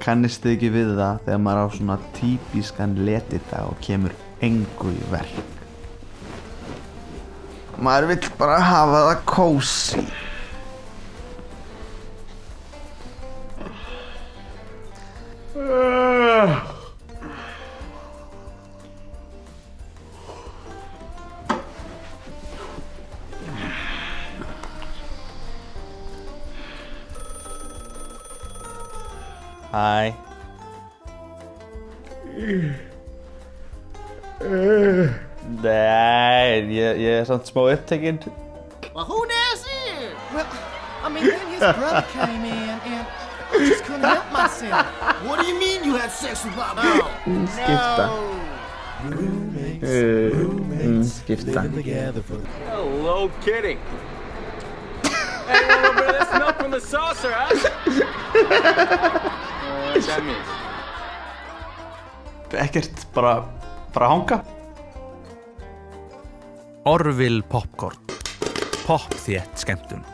Kannist þið ekki við það þegar maður á svona típiskan letidag og kemur engu í verk? Maður vill bara hafa það kósí. Hæ. Nei, ég samt smá upptekinn. Well, who knows it? Well, I mean, then his brother came in and I just couldn't help myself. What do you mean you had sex with Bob? Skipta. Skipta. Hello, kitty. Hey, a little bit of this milk from the saucer, huh? What's that mean? Ekkert, bara hanga. Orville Popcorn. Poppþétt skemmtun.